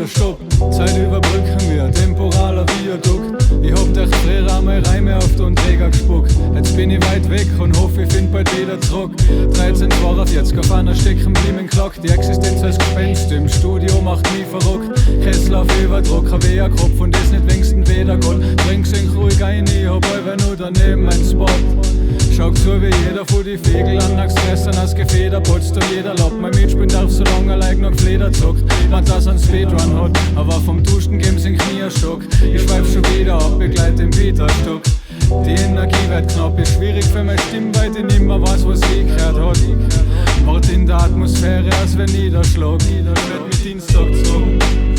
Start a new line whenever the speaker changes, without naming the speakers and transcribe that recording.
wieder Stopp. Zeit überbrücken wir, temporaler Viadukt. Ich hab durch früher einmal Reime auf den Träger gespuckt. Jetzt bin ich weit weg und hoffe, ich find bald wieder zurück. 13 42, auf einer stecken blieben im Glock. Die Existenz als Gespenst im Studio macht mich verrückt. Kessel auf Überdruck, hab eh ein Kopf und das nicht wenigstens weder Gott. Trink sink ruhig ein, ich hab einfach nur daneben mein Spot. Schau zu, wie jeder von die Fegel an nach Stressern als Gefeder putzt und jeder Lapp mein Mitspielen darf, solange er like noch Fleder zuckt. Man das an Speedrun hat, aber vom Duschen geben's in Knie Stock. Ich schweif schon wieder ab, begleite den Peterstock. Die Energie wird knapp, ist schwierig für meine Stimme, weil die nimmer weiß, was sie gehört hat. Wart in der Atmosphäre, als wenn Niederschlag, wird mit Dienstag zurück.